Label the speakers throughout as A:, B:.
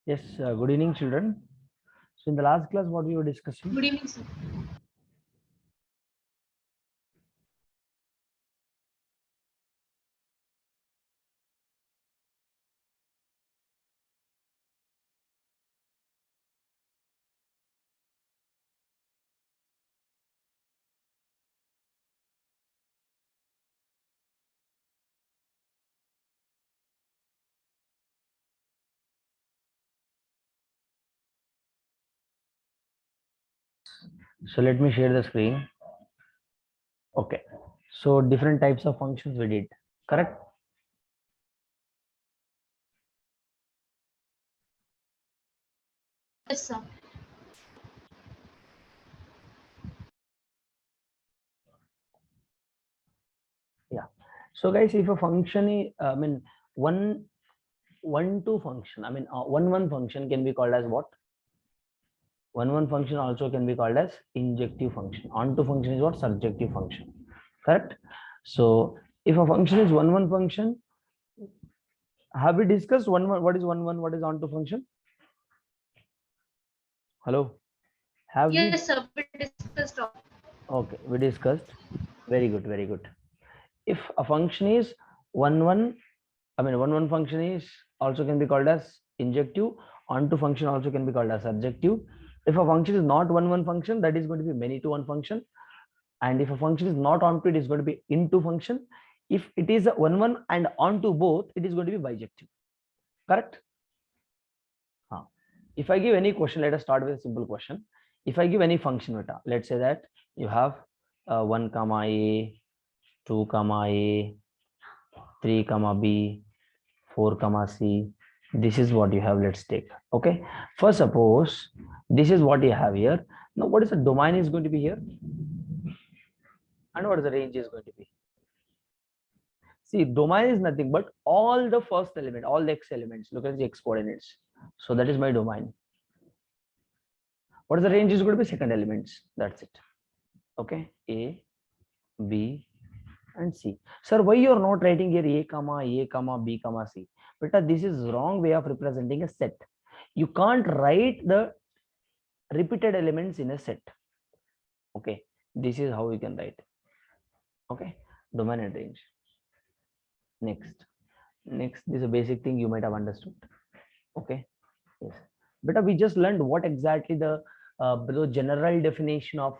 A: Yes, good evening, children. So, in the last class, what we were discussing?
B: Good evening, sir.
A: So, let me share the screen. Okay. So, different types of functions we did, correct?
B: Yes, sir.
A: Yeah. So, guys, if a function is, one-to function, one function can be called as what? One function also can be called as injective function. Onto function is what? Surjective function, correct? So, if a function is one function, have we discussed what is what is onto function? Hello, have we?
B: Yes, sir. We discussed all.
A: Okay, we discussed. Very good, very good. If a function is one, one function is also can be called as injective. Onto function also can be called as surjective. If a function is not one function, that is going to be many to one function. And if a function is not onto, it is going to be into function. If it is a one and onto both, it is going to be bijective. Correct? If I give any question, let us start with a simple question. If I give any function beta, let's say that you have 1 comma a, 2 comma a, 3 comma b, 4 comma c. This is what you have. Let's take. Okay. First, suppose this is what you have here. Now, what is the domain is going to be here, and what is the range is going to be? See, domain is nothing but all the first element, all the x elements. Look at the x coordinates. So that is my domain. What is the range is going to be second elements. That's it. Okay. A, B, and C. Sir, why you are not writing here A, B, C? Because this is wrong way of representing a set. You can't write the repeated elements in a set. Okay. This is how we can write. Okay. Domain and range. Next. Next, this is a basic thing you might have understood. Okay. Yes. But we just learned what exactly the general definition of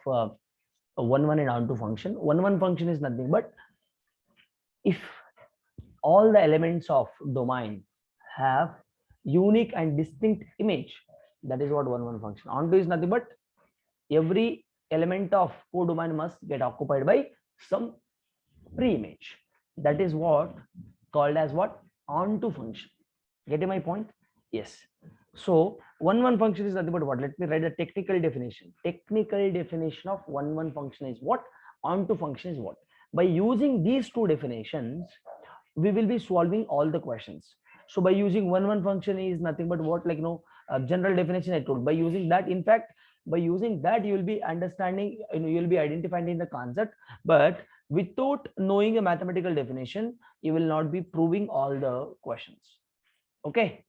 A: one and onto function. One function is nothing but if all the elements of domain have unique and distinct image, that is what one function. Onto is nothing but every element of codomain must get occupied by some pre-image. That is what called as what? Onto function. Getting my point? Yes. So one function is nothing but what? Let me write the technical definition. Technical definition of one function is what? Onto function is what? By using these two definitions, we will be solving all the questions. So by using one function is nothing but what, like general definition I told. By using that, in fact, by using that you will be understanding, you will be identifying the concept. But without knowing a mathematical definition, you will not be proving all the questions. Okay.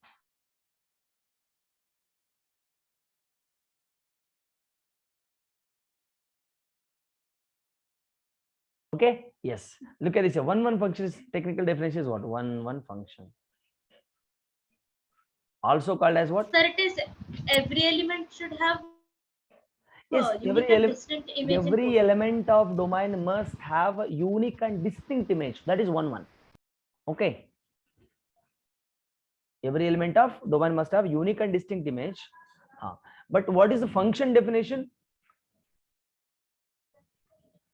A: Okay. Yes. Look at this. One function is technical definition is what? One function. Also called as what?
B: Sir, it is every element should have
A: Yes,
B: a unique and distinct image in
A: every
B: code.
A: element of domain must have a unique and distinct image. That is one. Okay. Every element of domain must have unique and distinct image. But what is the function definition?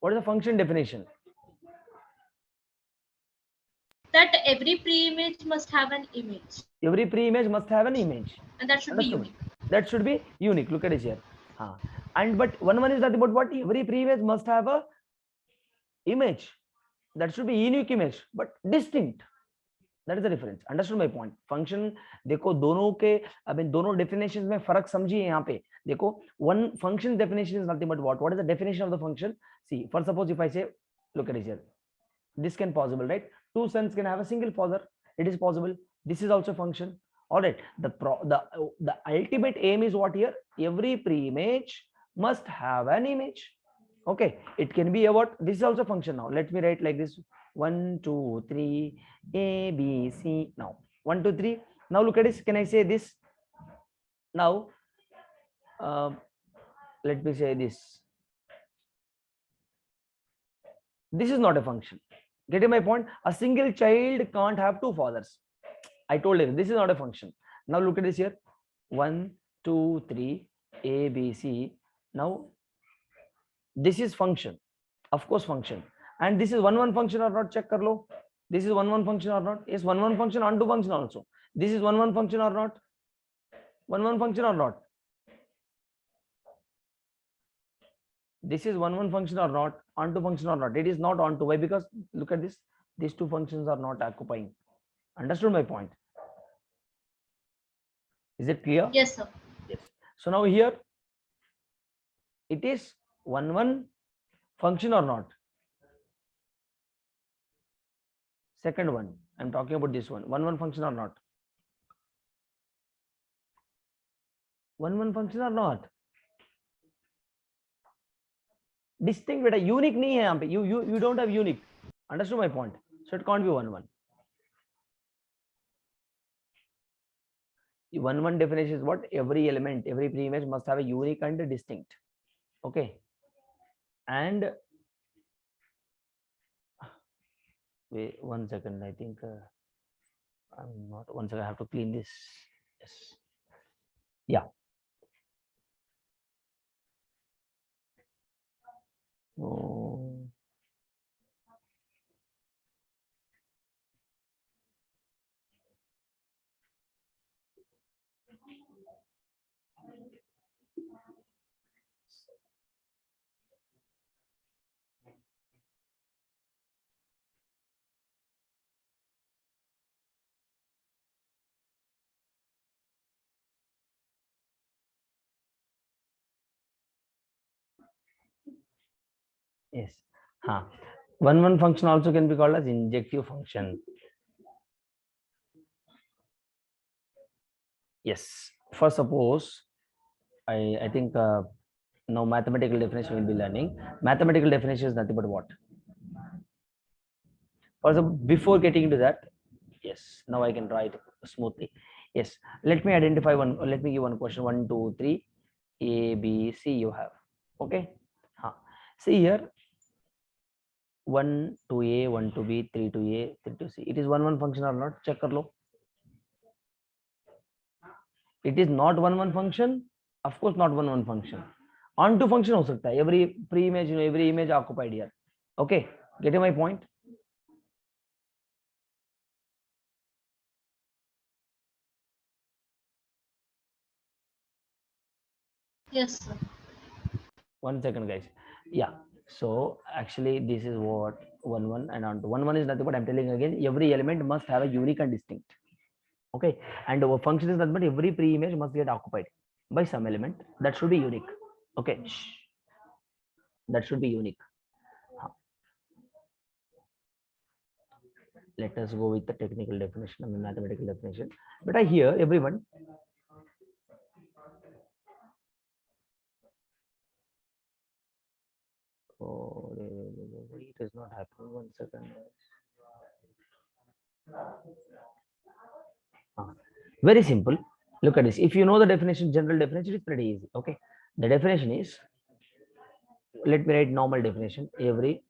A: What is the function definition?
B: That every pre-image must have an image.
A: Every pre-image must have an image.
B: And that should be unique.
A: That should be unique. Look at it here. And but one is nothing about what? Every pre-image must have a image. That should be unique image, but distinct. That is the difference. Understood my point? Function देखो दोनों के दोनों definitions में फर्क समझिए यहाँ पे. देखो one function definition is nothing but what? What is the definition of the function? See, for suppose if I say, look at it here. This can possible, right? Two sons can have a single father. It is possible. This is also function. All right, the ultimate aim is what here? Every pre-image must have an image. Okay, it can be about, this is also function. Now let me write like this: 1 2 3 A B C. Now 1 2 3. Now look at this. Can I say this? Now let me say this. This is not a function. Getting my point? A single child can't have two fathers. I told you this is not a function. Now look at this here: 1 2 3 A B C. Now this is function, of course function, and this is one function or not? Check kar lo. This is one function or not? Yes, one function, onto function also. This is one function or not? One function or not? This is one function or not? Onto function or not? It is not onto. Why? Because look at this. These two functions are not occupying. Understood my point? Is it clear?
B: Yes, sir.
A: Yes. So now here it is one function or not? Second one, I'm talking about this one function or not? One function or not? Distinct beta, unique nahi hai yahan pe. You don't have unique. Understood my point? So it can't be one. One definition is what? Every element, every pre-image must have a unique and a distinct. Okay. And wait 1 second. I think I'm not. 1 second. I have to clean this. Yes. Yeah. Oh. Yes. One function also can be called as injective function. Yes. For suppose I think now mathematical definition we'll be learning. Mathematical definition is nothing but what? For the before getting into that, yes. Now I can write smoothly. Yes. Let me identify one. Let me give one question. 1 2 3 A B C you have. Okay. See here. 1 to A, 1 to B, 3 to A, 3 to C. It is one function or not? Check kar lo. It is not one function. Of course, not one function. Onto function ho sakta hai. Every pre-image, every image occupied here. Okay, getting my point?
B: Yes, sir.
A: 1 second, guys. Yeah. So actually, this is what one and onto one is nothing but, I'm telling again, every element must have a unique and distinct. Okay, and our function is nothing but every pre-image must get occupied by some element that should be unique. Okay, that should be unique. Let us go with the technical definition and the mathematical definition. But I hear everyone. Oh, it is not happening. 1 second. Very simple. Look at this. If you know the definition, general definition, it's pretty easy. Okay. The definition is, let me write normal definition. Every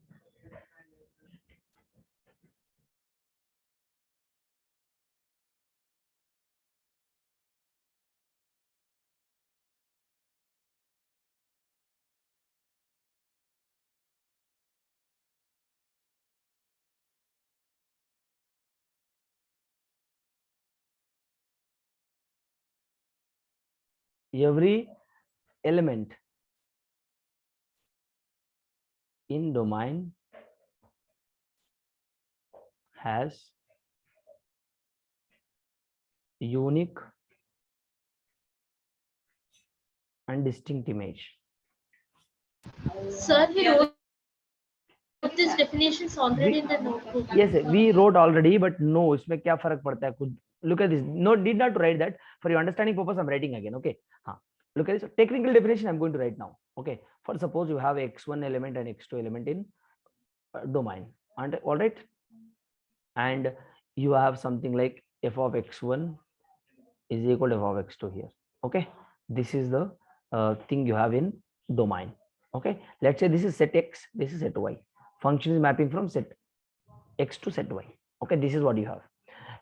A: element in domain has unique and distinct image.
B: Sir, we wrote these definitions already in the notebook.
A: Yes, we wrote already, but no, इसमें क्या फर्क पड़ता है? खुद Look at this. No, did not write that. For your understanding purpose, I'm writing again. Okay. Look at this. Technical definition I'm going to write now. Okay. For suppose you have x1 element and x2 element in domain. And all right. And you have something like f of x1 is equal to f of x2 here. Okay. This is the thing you have in domain. Okay. Let's say this is set x, this is set y. Function is mapping from set x to set y. Okay. This is what you have.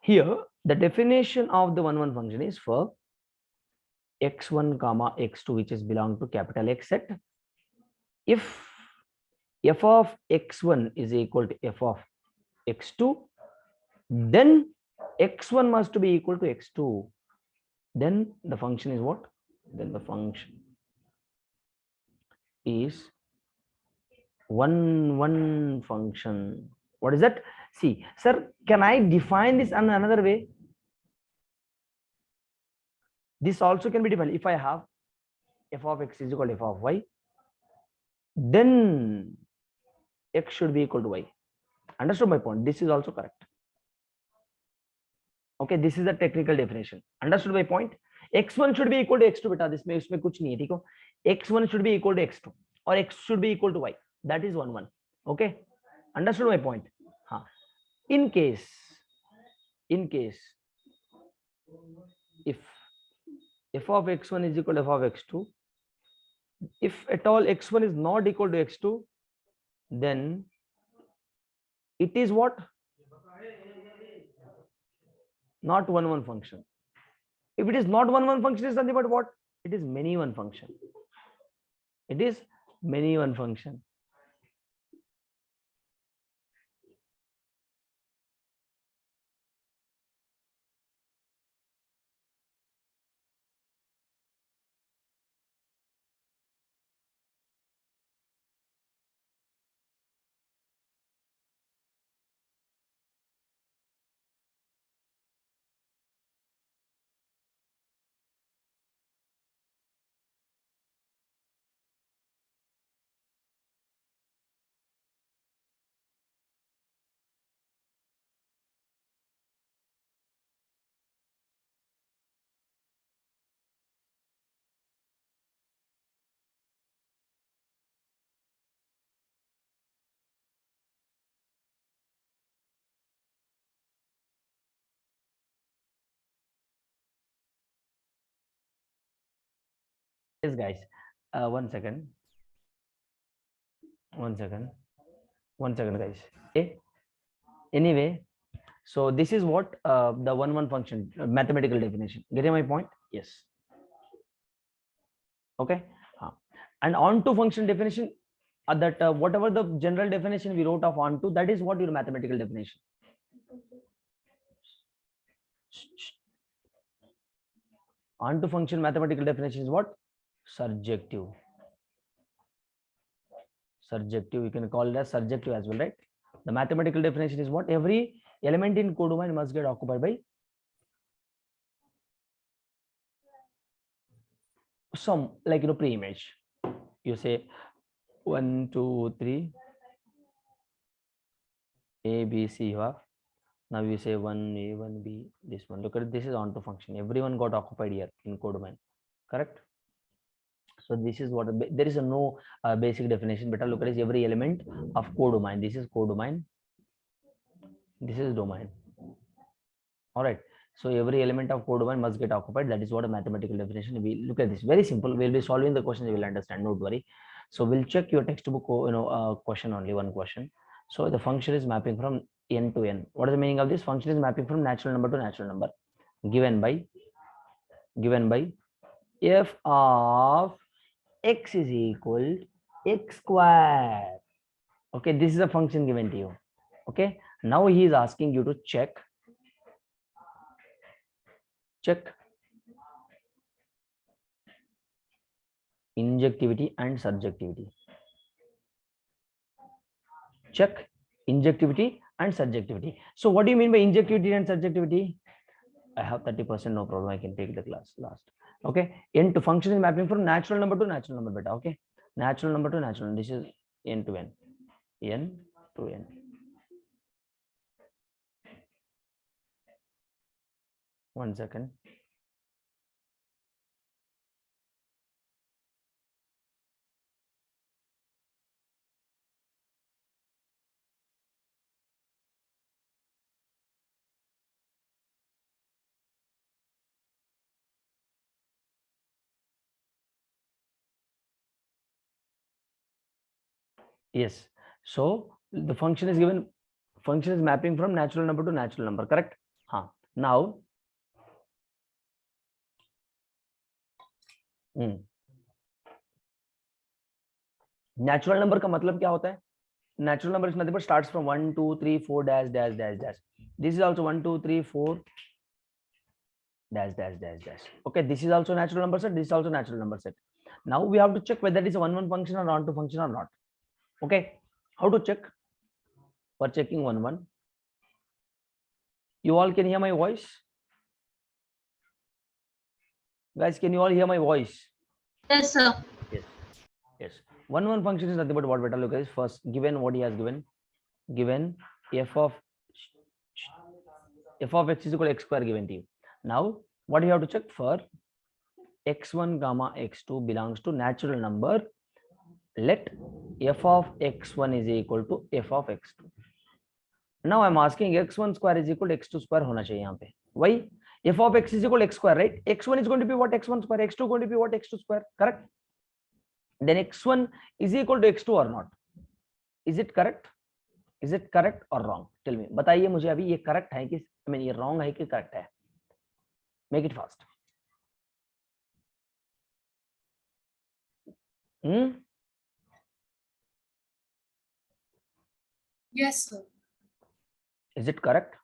A: Here, the definition of the one function is for x1 comma x2, which is belong to capital X set. If f of x1 is equal to f of x2, then x1 must be equal to x2. Then the function is what? Then the function is one function. What is that? See, sir, can I define this in another way? This also can be defined. If I have f of x is equal to f of y, then x should be equal to y. Understood my point? This is also correct. Okay, this is the technical definition. Understood my point? x1 should be equal to x2 beta. This इसमें कुछ नहीं है, ठीक हो? x1 should be equal to x2 or x should be equal to y. That is 1 1. Okay, understood my point? In case if f of x1 is equal to f of x2, if at all x1 is not equal to x2, then it is what? Not 1 function. If it is not 1 function, is nothing but what? It is many one function. It is many one function. Yes, guys. One second, guys. Okay. Anyway, so this is what the 1 function mathematical definition. Getting my point? Yes. Okay. And onto function definition, that whatever the general definition we wrote of onto, that is what your mathematical definition. Onto function mathematical definition is what? Surjective. You can call it as surjective as well, right? The mathematical definition is what? Every element in codomain must get occupied by some, like, pre-image. You say 1 2 3 A B C you have. Now you say 1A 1B, this one. Look at it, this is onto function. Everyone got occupied here in codomain, correct? So this is what there is a no basic definition, but look at this, every element of codomain. This is codomain, this is domain. All right. So every element of codomain must get occupied. That is what a mathematical definition. We look at this, very simple. We'll be solving the question, you will understand, don't worry. So we'll check your textbook, question, only one question. So the function is mapping from n to n. What is the meaning of this? Function is mapping from natural number to natural number, given by f of x is equal x square. Okay, this is a function given to you. Okay, now he is asking you to check injectivity and surjectivity. Check injectivity and surjectivity. So what do you mean by injectivity and surjectivity? I have 30%, no problem, I can take the class last. Okay, n to function is mapping from natural number to natural number beta. Okay, natural number to natural, this is n to n, n to n. 1 second. Yes. So the function is given. Function is mapping from natural number to natural number. Correct? Huh. Now. Natural number का मतलब क्या होता है? Natural number is nothing but starts from 1 2 3 4 dash dash dash dash. This is also 1 2 3 4 dash dash dash dash. Okay, this is also natural number set. This is also natural number set. Now we have to check whether it is a 1 1 function or not 2 function or not. Okay, how to check? For checking 1 1, you all can hear my voice, guys. Can you all hear my voice?
B: Yes, sir.
A: Yes. Yes. 1 1 function is nothing but what? Better look at this first. Given what he has given. Given f of x is equal to x square given to you. Now what you have to check? For x1 comma x2 belongs to natural number, let f of x1 is equal to f of x2. Now I'm asking x1 square is equal to x2 square होना चाहिए यहाँ पे. Why? F of x is equal to x square, right? x1 is going to be what? x1 square. x2 going to be what? x2 square. Correct? Then x1 is equal to x2 or not? Is it correct? Is it correct or wrong? Tell me. बताइए मुझे अभी ये correct है कि I mean ये wrong है कि correct है? Make it fast.
B: Yes, sir.
A: Is it correct?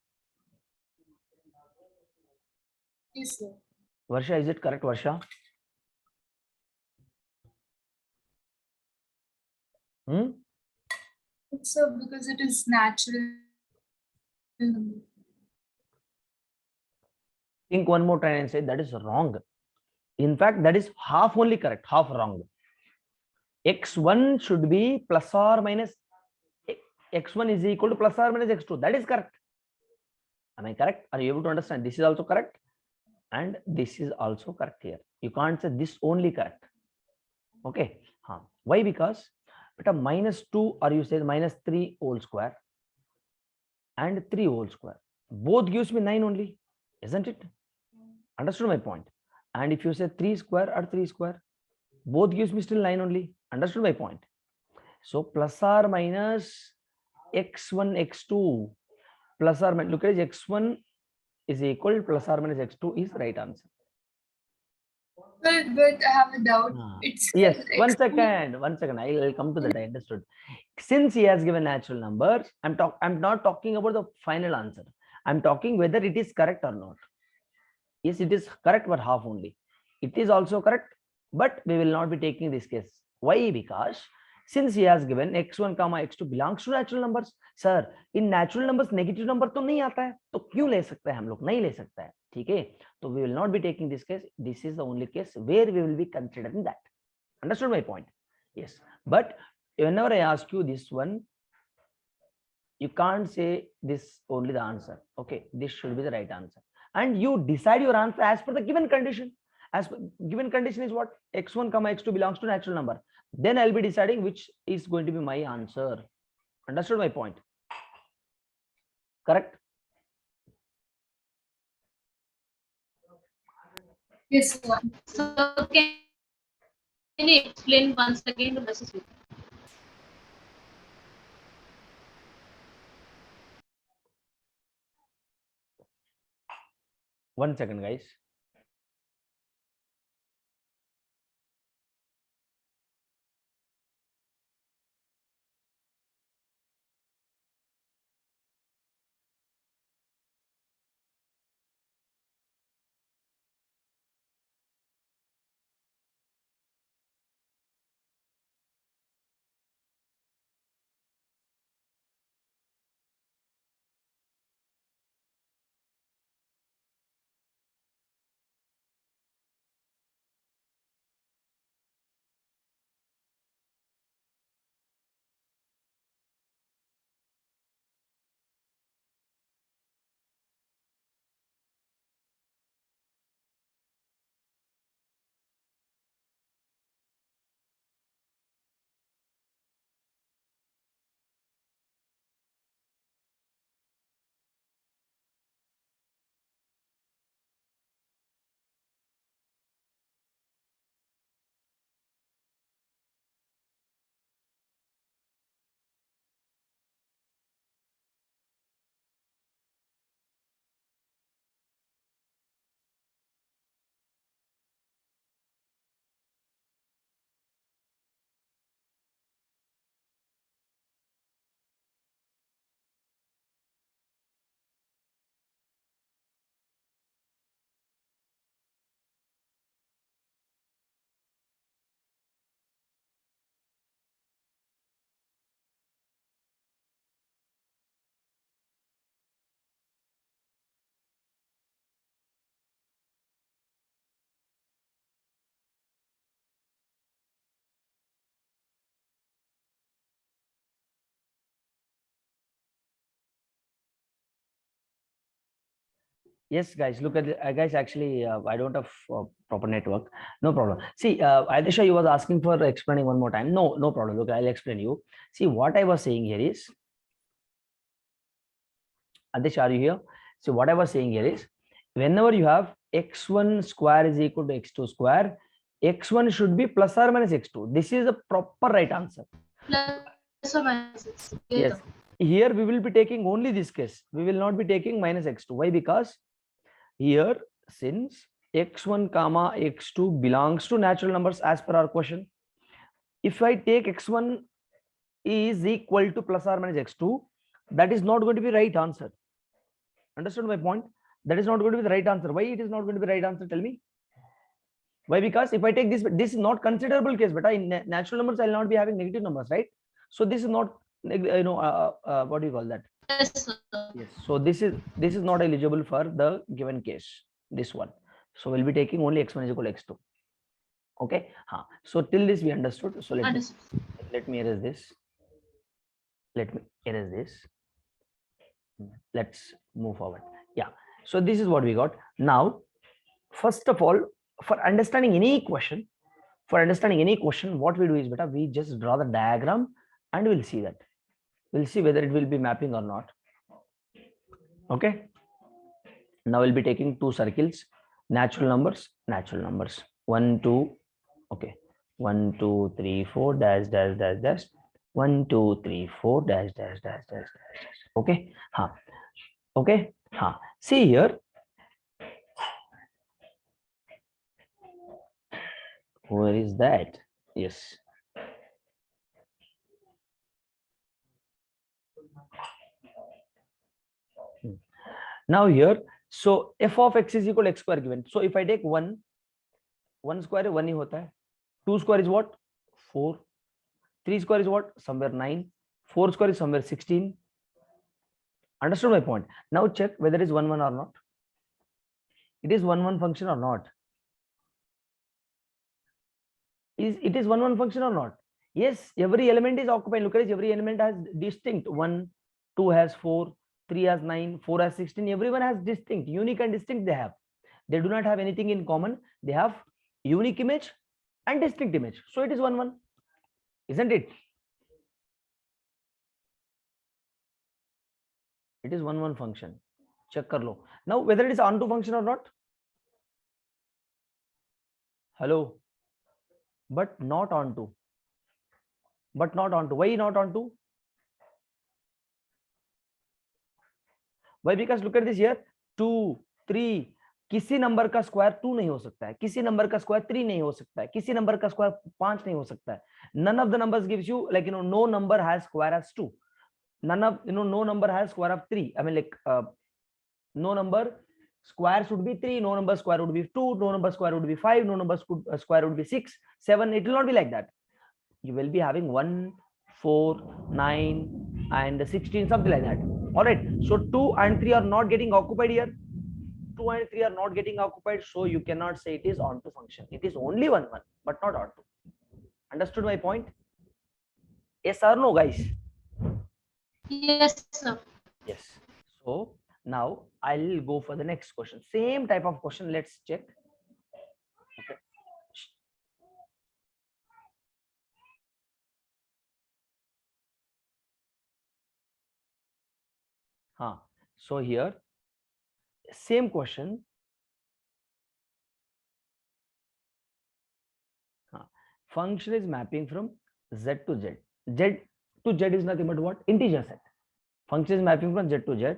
B: Yes, sir.
A: Varsha, is it correct, Varsha?
B: So because it is natural.
A: Think one more time and say that is wrong. In fact, that is half only correct, half wrong. X1 should be plus or minus x1 is equal to plus or minus x2. That is correct. Am I correct? Are you able to understand? This is also correct. And this is also correct here. You can't say this only correct. Okay. Why? Because but a minus 2 or you say minus 3 whole square and 3 whole square. Both gives me 9 only. Isn't it? Understood my point? And if you say 3 square or 3 square, both gives me still 9 only. Understood my point? So plus or minus x1 x2 plus or minus, look at x1 is equal to plus or minus x2 is right answer.
B: But I have a doubt. It's
A: yes, one second. I'll come to that. I understood. Since he has given natural numbers, I'm not talking about the final answer. I'm talking whether it is correct or not. Yes, it is correct, but half only. It is also correct, but we will not be taking this case. Why? Because since he has given x1 comma x2 belongs to natural numbers, sir, in natural numbers negative number तो नहीं आता है, तो क्यों ले सकते हैं हम लोग? नहीं ले सकता है, ठीक है? तो we will not be taking this case. This is the only case where we will be considering that. Understood my point? Yes, but whenever I ask you this one, you can't say this only the answer. Okay, this should be the right answer. And you decide your answer as per the given condition. As per given condition is what? x1 comma x2 belongs to natural number. Then I'll be deciding which is going to be my answer. Understood my point? Correct?
B: Yes, sir. So can you explain once again the process?
A: 1 second, guys. Yes, guys, look at guys. Actually, I don't have proper network. No problem. See, Adisha, you was asking for explaining one more time. No, no problem. Look, I'll explain you. See, what I was saying here is, Adisha, are you here? So what I was saying here is, whenever you have x1 square is equal to x2 square, x1 should be plus or minus x2. This is the proper right answer.
B: Plus or minus x.
A: Yes. Here we will be taking only this case. We will not be taking minus x2. Why? Because here, since x1 comma x2 belongs to natural numbers as per our question, if I take x1 is equal to plus or minus x2, that is not going to be right answer. Understood my point? That is not going to be the right answer. Why it is not going to be the right answer? Tell me. Why? Because if I take this is not considerable case, but in natural numbers I will not be having negative numbers, right? So this is not, what do you call that?
B: Yes, sir.
A: Yes. So this is not eligible for the given case. This one. So we'll be taking only x1 is equal to x2. Okay. So till this we understood. So let me erase this. Let me erase this. Let's move forward. Yeah. So this is what we got. Now, first of all, for understanding any question, what we do is better, we just draw the diagram and we'll see that. We'll see whether it will be mapping or not. Okay. Now we'll be taking two circles, natural numbers. 1, 2. Okay. 1, 2, 3, 4 dash dash dash dash. 1, 2, 3, 4 dash dash dash dash dash. Okay. Okay. See here. Where is that? Yes. Now here, so f of x is equal to x square given. So if I take 1 square 1 ही होता है, 2 square is what? 4, 3 square is what? Somewhere 9, 4 square is somewhere 16. Understood my point? Now check whether it is 1 1 or not. It is 1 1 function or not? It is 1 1 function or not? Yes, every element is occupied. Look at this, every element has distinct. 1, 2 has 4, 3 has 9, 4 has 16. Everyone has distinct, unique and distinct they have. They do not have anything in common. They have unique image and distinct image. So it is 1 1, isn't it? It is 1 1 function. Check kar lo. Now whether it is onto function or not. Hello. But not onto. But not onto. Why not onto? Why? Because look at this here. 2, 3. किसी number का square 2 नहीं हो सकता है, किसी number का square 3 नहीं हो सकता है, किसी नंबर का स्क्वायर 5 नहीं हो सकता है. None of the numbers gives you, like, no number has square as 2. None of, no number has square of 3. I mean, like, no number square should be 3, no number square would be 2, no number square would be 5, no number square would be 6, 7. It will not be like that. You will be having 1, 4, 9 and 16, something like that. All right. So 2 and 3 are not getting occupied here. 2 and 3 are not getting occupied, so you cannot say it is onto function. It is only 1 1, but not onto. Understood my point? Yes or no, guys?
B: Yes, sir.
A: Yes. So now I'll go for the next question. Same type of question. Let's check. Okay. So here, same question. Function is mapping from z to z. Z to z is nothing but what? Integer set. Function is mapping from z to z,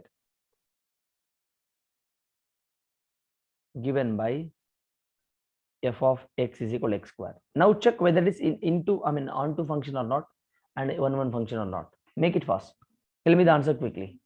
A: given by f of x is equal to x square. Now check whether it is onto function or not, and 1 1 function or not. Make it fast. Tell me the answer quickly.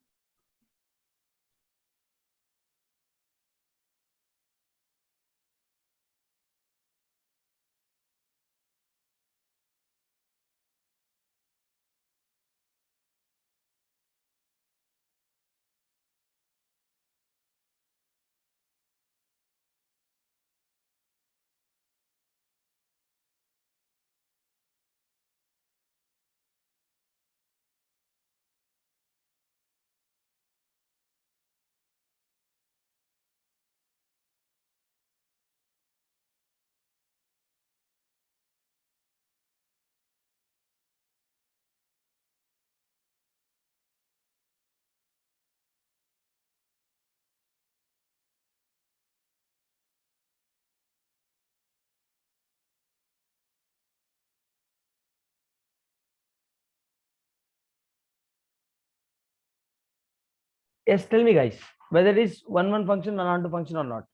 A: Yes, tell me guys, whether it is one function or onto function or not.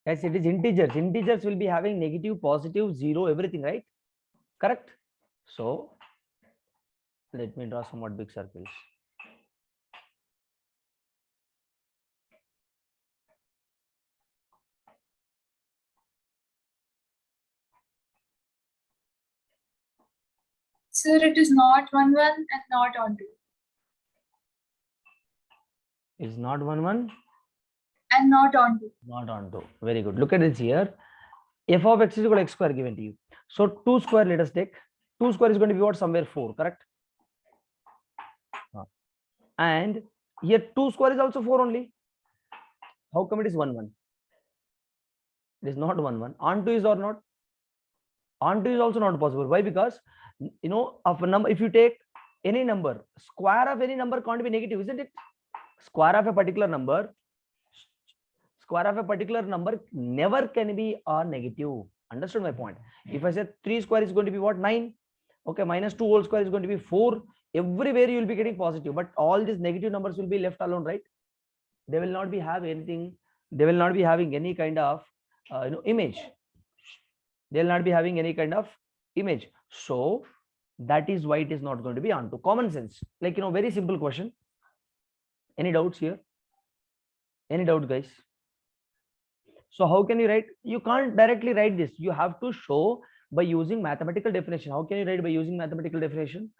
A: Guys, it is integers. Integers will be having negative, positive, zero, everything, right? Correct? So let me draw somewhat big circles.
C: Sir, it is not 1 1 and not onto.
A: Is not 1 1
C: And not onto.
A: not onto. Very good. Look at this here. F of x is equal to x square given to you. So 2 square, let us take. 2 square is going to be what? Somewhere 4, correct? And here 2 square is also 4 only. How come it is 1 1? It is not 1 1. Onto is or not? Onto is also not possible. Why? Because of a number, if you take any number, square of any number can't be negative, isn't it? Square of a particular number never can be a negative. Understood my point? If I said 3 square is going to be what? 9. Okay, minus 2 whole square is going to be 4. Everywhere you will be getting positive, but all these negative numbers will be left alone, right? They will not be having anything. They will not be having any kind of image. They will not be having any kind of image. So that is why it is not going to be onto. Common sense. Like, very simple question. Any doubts here? Any doubt, guys? So how can you write? You can't directly write this. You have to show by using mathematical definition. How can you write by using mathematical definition?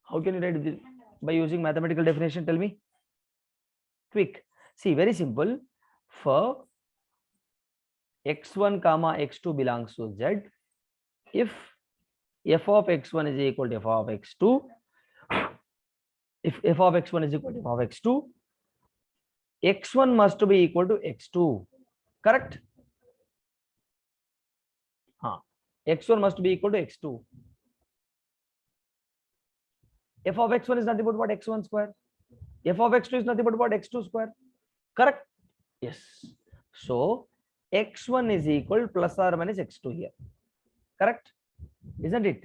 A: How can you write this by using mathematical definition? Tell me. Quick. See, very simple. For x1 comma x2 belongs to z, if f of x1 is equal to f of x2, if f of x1 is equal to f of x2, x1 must be equal to x2, correct? X1 must be equal to x2. F of x1 is nothing but what? X1 square. F of x2 is nothing but what? X2 square, correct? Yes. So x1 is equal plus or minus x2 here, correct? Isn't it?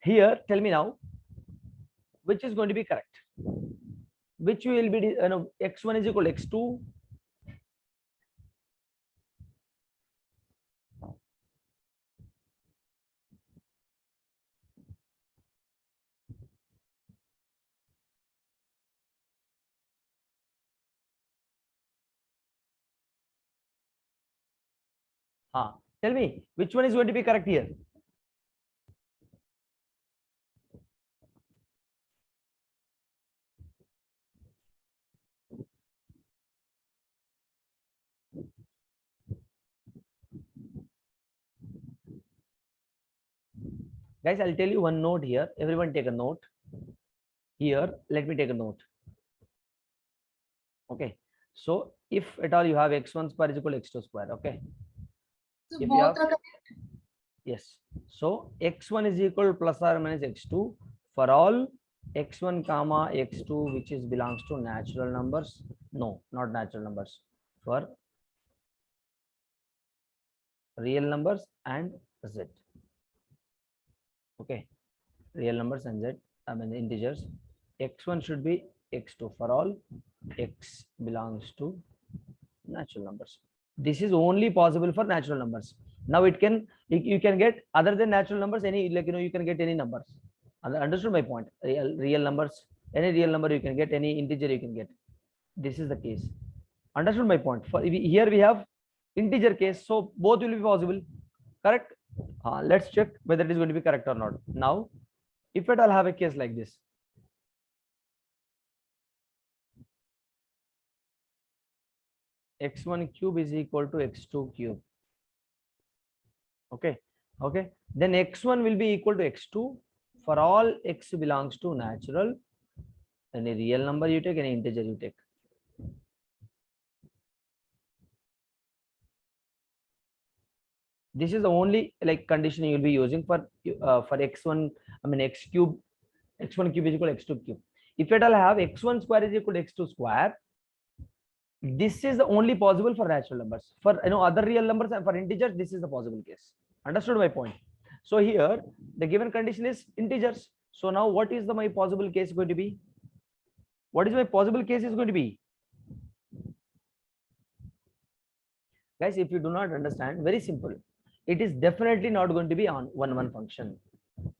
A: Here, tell me now, which is going to be correct? Which will be x1 is equal to x2. Tell me, which one is going to be correct here? Guys, I'll tell you one note here. Everyone take a note. Here, let me take a note. Okay. So if at all you have x1 square is equal to x2 square, okay.
C: So
A: If
C: both
A: you have,
C: are correct.
A: yes. So x1 is equal to plus or minus x2 for all x1 comma x2 which is belongs to natural numbers. No, not natural numbers. For real numbers and z. Okay, real numbers and z, I mean integers. X1 should be x2 for all x belongs to natural numbers. This is only possible for natural numbers. Now it can, you can get other than natural numbers any, like you can get any numbers. Understood my point? Real numbers, any real number you can get, any integer you can get. This is the case. Understood my point? For here we have integer case, so both will be possible, correct? Let's check whether it is going to be correct or not. Now if at all have a case like this, x1 cube is equal to x2 cube. Okay, okay. Then x1 will be equal to x2 for all x belongs to natural. Any real number you take, any integer you take. This is the only like condition you will be using for x1. I mean x cube, x1 cube is equal to x2 cube. If at all I have x1 square is equal to x2 square, this is the only possible for natural numbers. For other real numbers and for integers, this is the possible case. Understood my point? So here the given condition is integers. So now what is my possible case going to be? What is my possible case is going to be? Guys, if you do not understand, very simple. It is definitely not going to be on 1-1 function.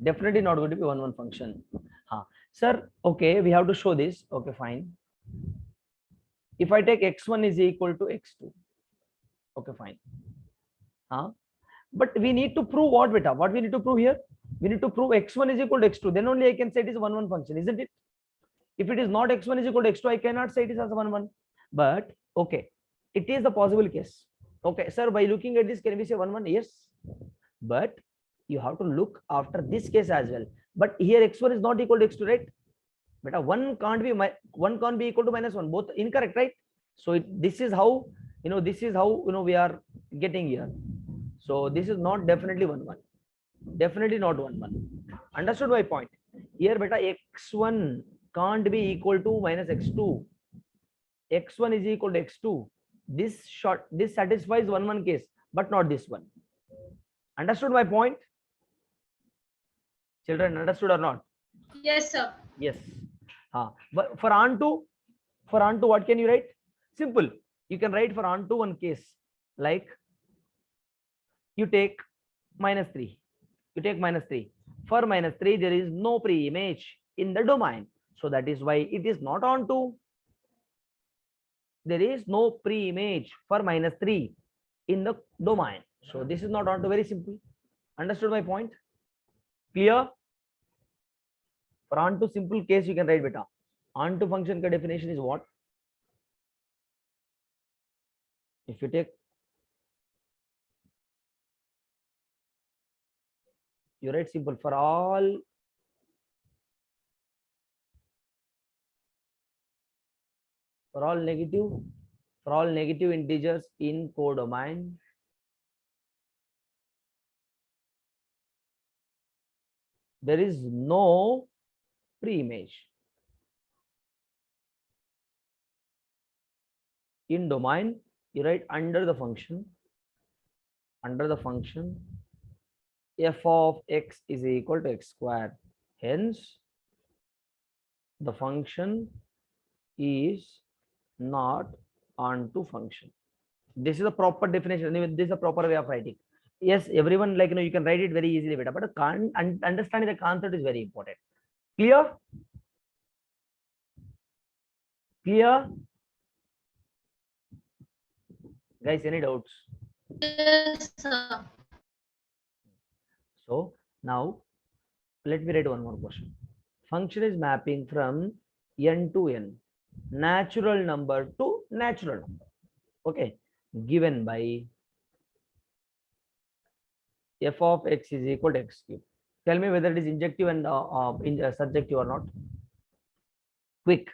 A: Definitely not going to be 1-1 function. Sir, okay, we have to show this. Okay, fine. If I take x1 is equal to x2, okay, fine. But we need to prove what, beta? What we need to prove here? We need to prove x1 is equal to x2. Then only I can say it is a 1-1 function, isn't it? If it is not x1 is equal to x2, I cannot say it is as a 1-1. But okay, it is the possible case. Okay, sir, by looking at this, can we say 1-1? Yes. But you have to look after this case as well. But here x1 is not equal to x2, right? But 1 can't be equal to -1. Both incorrect, right? So this is how we are getting here. So this is not definitely 1-1. Definitely not 1-1. Understood my point? Here, beta, x1 can't be equal to -x2. x1 is equal to x2. This satisfies 1-1 case, but not this one. Understood my point? Children, understood or not?
B: Yes, sir.
A: Yes. But for onto, what can you write? Simple. You can write for onto one case, like you take -3. You take -3. For -3, there is no pre-image in the domain. So that is why it is not onto. There is no pre-image for -3 in the domain. So this is not onto. Very simple. Understood my point? Clear? For onto simple case, you can write beta. Onto function ka definition is what? If you take, you write simple for all negative integers in codomain, there is no pre-image. In domain, you write under the function f of x is equal to x square. Hence, the function is not onto function. This is a proper definition. This is a proper way of writing. Yes, everyone, like you can write it very easily, beta, but understanding the concept is very important. Clear? Clear? Guys, any doubts?
B: Yes, sir.
A: So now let me write one more question. Function is mapping from n to n, natural number to natural number. Okay, given by f of x is equal to x cube. Tell me whether it is injective and surjective or not. Quick.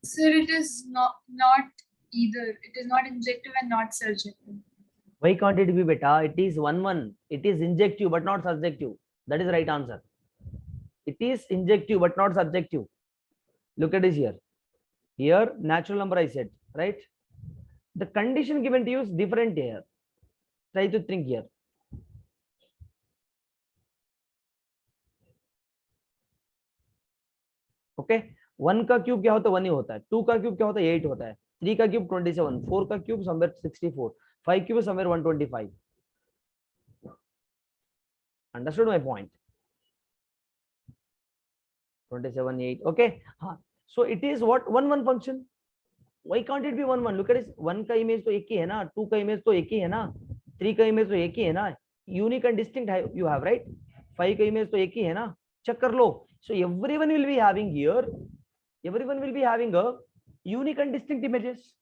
C: Sir, it is not either. It is not injective and not surjective.
A: Why can't it be beta? It is 1-1. It is injective but not subjective. That is the right answer. It is injective but not subjective. Look at this here. Here, natural number I said, right? The condition given to you is different here. Try to think here. Okay. 1 का cube क्या होता है? 1 ही होता है. 2 का cube क्या होता है? 8 होता है. 3 का क्यूब 27. 4 का cube somewhere 64. 5 cube somewhere 125. Understood my point? 27, 8. Okay. So it is what? 1, 1 function. Why can't it be 1, 1? Look at this. 1 का image तो एक ही है ना, 2 का image तो एक ही है ना, 3 का image तो एक ही है ना. Unique and distinct you have, right? 5 का image तो एक ही है ना. Check कर लो. So everyone will be having here. Everyone will be having a unique and distinct images.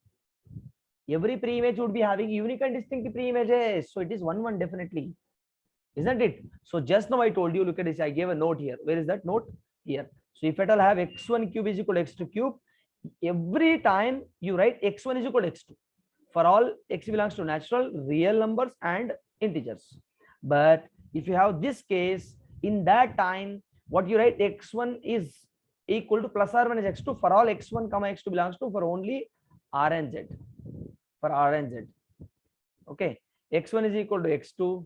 A: Every pre-image would be having unique and distinct pre-images. So it is 1, 1 definitely. Isn't it? So just now I told you, look at this. I gave a note here. Where is that note? Here. So if at all I have x1 cube is equal to x2 cube, every time you write x1 is equal to x2 for all x belongs to natural, real numbers and integers. But if you have this case, in that time what you write, x1 is equal to plus or minus x2 for all x1 comma x2 belongs to for only r and z, for r and z. Okay, x1 is equal to x2,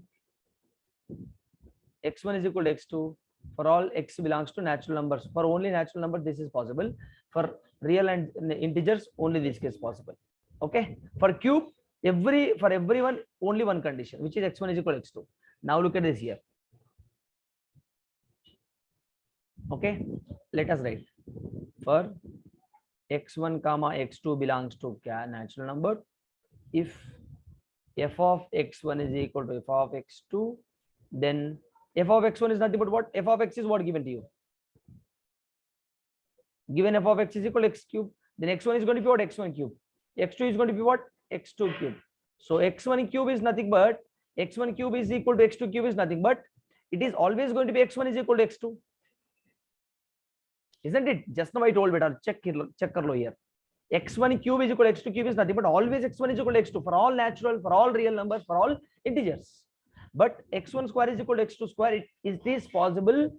A: x1 is equal to x2 for all x belongs to natural numbers. For only natural numbers this is possible. For real and integers only this case possible. Okay, for cube for everyone only one condition, which is x1 is equal to x2. Now look at this here. Okay, let us write for x1 comma x2 belongs to natural number. If f of x1 is equal to f of x2, then f of x1 is nothing but what? F of x is what given to you? Given f of x is equal to x cube, then x1 is going to be what? X1 cube. X2 is going to be what? X2 cube. So x1 cube is nothing but x1 cube is equal to x2 cube is nothing but it is always going to be x1 is equal to x2. Isn't it? Just now I told beta, check kar lo here. X1 cube is equal to x2 cube is nothing but always x1 is equal to x2 for all natural, for all real numbers, for all integers. But x1 square is equal to x2 square. It is possible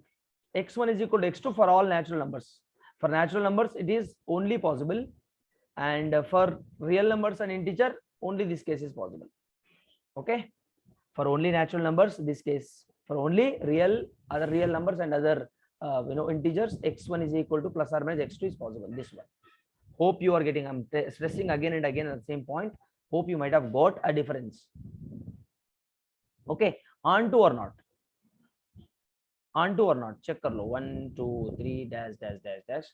A: x1 is equal to x2 for all natural numbers. For natural numbers it is only possible, and for real numbers and integer only this case is possible. Okay, for only natural numbers this case, for only other real numbers and other integers, x1 is equal to plus or minus x2 is possible. This one, hope you are getting. I'm stressing again and again at the same point. Hope you might have got a difference. Okay, onto or not? Onto or not? Check kar lo. 1 2 3 dash dash dash dash.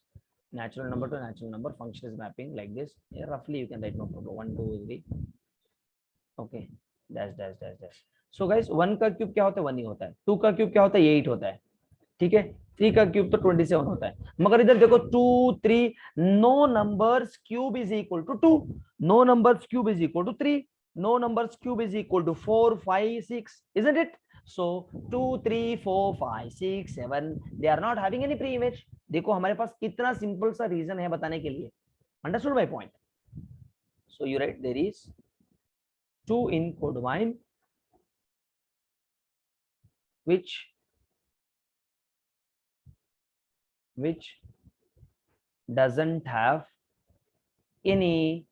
A: Natural number to natural number function is mapping like this. Yeah, roughly you can write no problem. 1 2 3. Okay, dash dash dash dash. So guys, 1 का cube क्या होता है? 1 ही होता है. 2 का cube क्या होता है? 8 होता है. ठीक है. 3 का क्यूब तो 27 होता है. मगर इधर देखो 2 3, no numbers cube is equal to 2, no numbers cube is equal to 3, no numbers cube is equal to 4 5 6, isn't it? So 2 3 4 5 6 7 they are not having any pre-image. देखो हमारे पास कितना सिंपल सा रीजन है बताने के लिए. Understood my point? So you write there is 2 in codomain which doesn't have any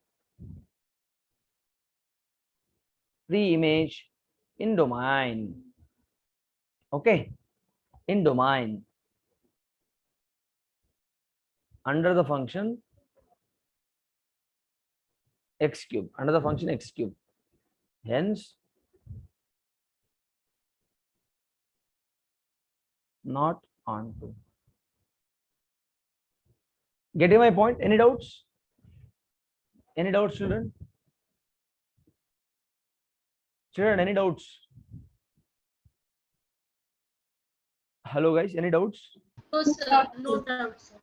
A: pre-image in domain. Okay, in domain under the function x cube, under the function x cube. Hence not onto. Getting my point? Any doubts? Any doubts, children? Children, any doubts? Hello guys, any doubts?
B: No, sir. No doubt, sir.